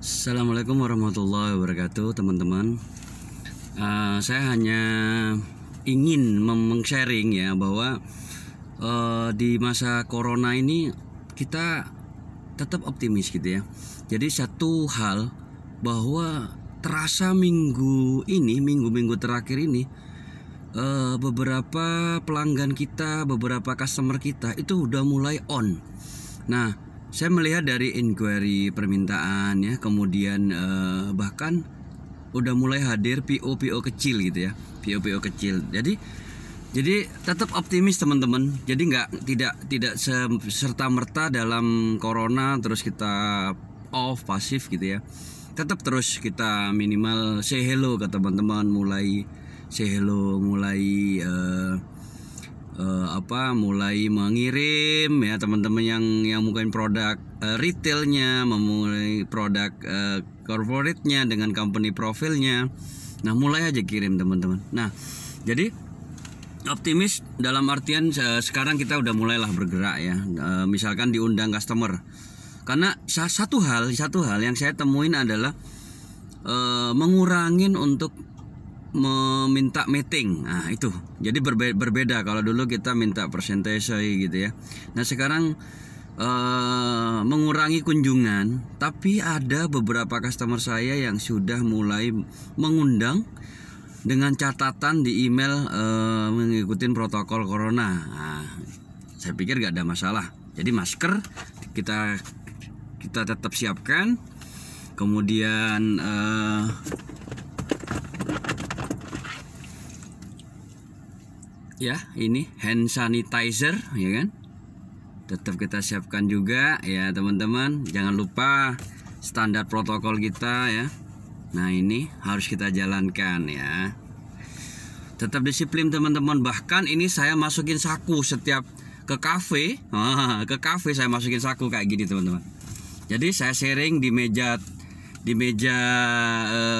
Assalamualaikum warahmatullahi wabarakatuh, teman-teman. Saya hanya ingin meng-sharing ya bahwa di masa corona ini kita tetap optimis gitu ya. Jadi satu hal bahwa terasa minggu-minggu terakhir ini beberapa pelanggan kita, beberapa customer kita itu udah mulai on. Nah, saya melihat dari inquiry permintaan ya, kemudian bahkan udah mulai hadir PO kecil gitu ya, PO kecil. Jadi tetap optimis teman-teman. Jadi tidak serta merta dalam corona terus kita off pasif gitu ya. Tetap terus kita minimal say hello ke teman-teman, mulai say hello, mulai mulai mengirim ya teman-teman yang mungkin produk retailnya, memulai produk corporate-nya dengan company profilnya. Nah, mulai aja kirim teman-teman. Nah, jadi optimis dalam artian sekarang kita udah mulailah bergerak ya. Misalkan diundang customer. Karena satu hal yang saya temuin adalah mengurangin untuk meminta meeting. Nah, itu. Jadi berbeda kalau dulu kita minta persentase gitu ya. Nah, sekarang mengurangi kunjungan, tapi ada beberapa customer saya yang sudah mulai mengundang dengan catatan di email mengikuti protokol corona. Nah, saya pikir gak ada masalah. Jadi masker kita tetap siapkan. Kemudian ya, ini hand sanitizer ya kan, tetap kita siapkan juga ya teman-teman. Jangan lupa standar protokol kita ya. Nah, ini harus kita jalankan ya. Tetap disiplin teman-teman. Bahkan ini saya masukin saku setiap ke kafe. Ke kafe saya masukin saku kayak gini teman-teman. Jadi saya sharing di meja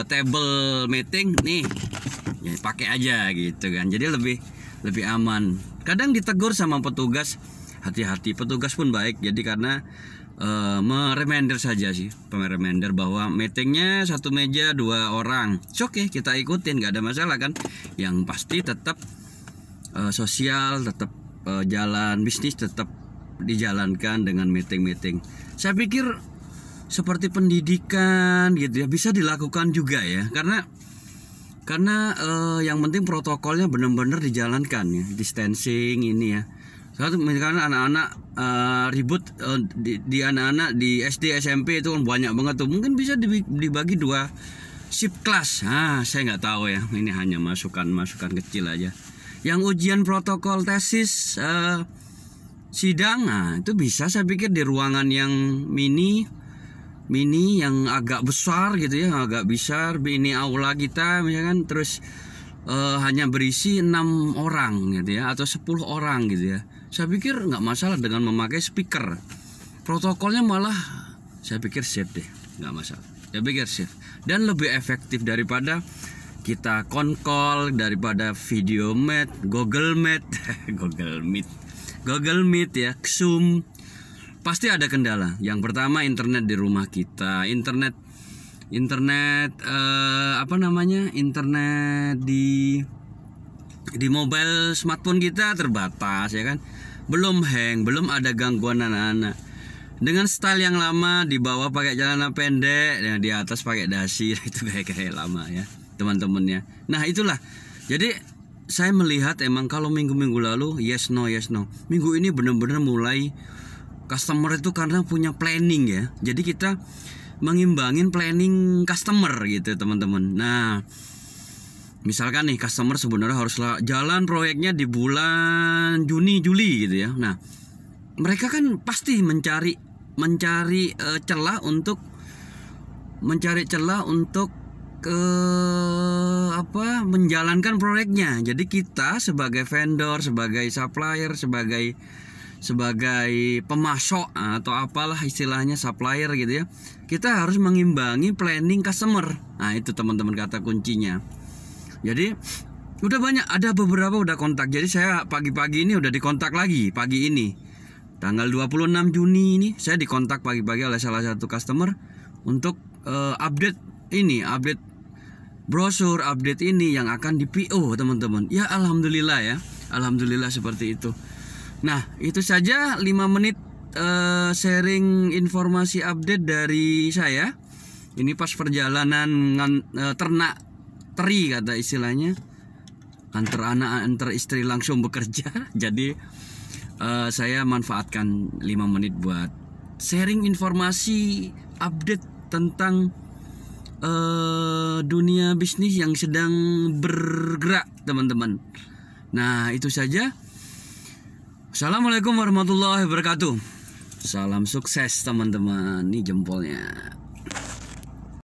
table meeting nih ya, pakai aja gitu kan. Jadi lebih aman. Kadang ditegur sama petugas, hati-hati. Petugas pun baik. Jadi karena mereminder saja sih, reminder bahwa meetingnya satu meja 2 orang. Oke, kita ikutin, gak ada masalah kan. Yang pasti tetap sosial, tetap jalan bisnis tetap dijalankan dengan meeting. Saya pikir seperti pendidikan gitu ya, bisa dilakukan juga ya. Karena yang penting protokolnya benar-benar dijalankan ya, distancing ini ya. Satu, misalkan anak-anak ribut di anak-anak di SD SMP itu kan banyak banget tuh, mungkin bisa dibagi 2 shift kelas. Saya nggak tahu ya, ini hanya masukan kecil aja. Yang ujian protokol tesis sidang, itu bisa saya pikir di ruangan yang mini yang agak besar gitu ya, ini aula kita misalkan, terus hanya berisi 6 orang gitu ya, atau 10 orang gitu ya. Saya pikir nggak masalah dengan memakai speaker. Protokolnya malah saya pikir safe deh, nggak masalah. Saya pikir safe dan lebih efektif daripada kita call, daripada video meet, Google Meet ya, Zoom. Pasti ada kendala. Yang pertama, internet di rumah kita, internet di mobile smartphone kita terbatas ya kan. Belum hang, belum ada gangguan anak-anak. Dengan style yang lama, di bawah pakai celana pendek, ya, di atas pakai dasi, itu kayak lama ya teman-teman ya. Nah, itulah. Jadi saya melihat emang kalau minggu-minggu lalu yes no. Minggu ini benar-benar mulai customer itu karena punya planning ya. Jadi kita mengimbangin planning customer gitu teman-teman. Nah, misalkan nih customer sebenarnya harus jalan proyeknya di bulan Juni Juli gitu ya. Nah, mereka kan pasti mencari celah untuk menjalankan proyeknya. Jadi kita sebagai vendor, sebagai supplier, sebagai pemasok atau apalah istilahnya supplier gitu ya, kita harus mengimbangi planning customer. Nah, itu teman-teman kata kuncinya. Jadi ada beberapa udah kontak. Jadi saya pagi-pagi ini udah dikontak lagi. Pagi ini tanggal 26 Juni ini saya dikontak pagi-pagi oleh salah satu customer. untuk update brosur, update ini yang akan di PO teman-teman. Ya alhamdulillah ya, alhamdulillah seperti itu. Nah itu saja 5 menit sharing informasi update dari saya. Ini pas perjalanan ternak teri kata istilahnya, antar anak antar istri langsung bekerja. Jadi saya manfaatkan 5 menit buat sharing informasi update tentang dunia bisnis yang sedang bergerak teman-teman. Nah itu saja. Assalamualaikum warahmatullahi wabarakatuh. Salam sukses teman-teman. Ini jempolnya.